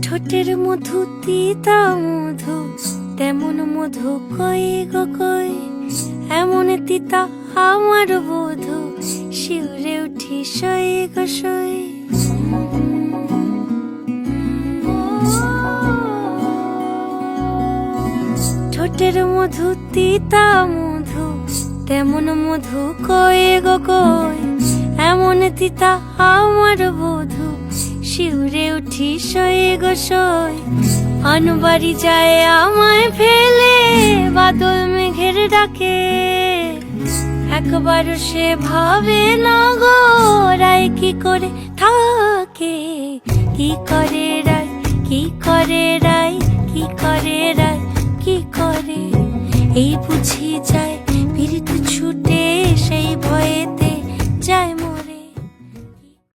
ঠোঁটের মধু তিতা মধু, তেমন মধু কই গো কই, এমন তিতা আমার বধু, শিউরে উঠি সই গো সই। ঠোঁটের মধু তিতা মধু, তেমন মধু কই গো কই, এমন তিতা আমার বধু, শিউরে উঠি সই গো সই। আনবাড়ি যায় আমায় ফেলে, বাদল মেঘের ডাকে, একবারও সে ভাবে না গো রায় কি করে থাকে। কি করে রায়, কি করে রায়, কি করে রায়, কি করে, এই বুঝি যায়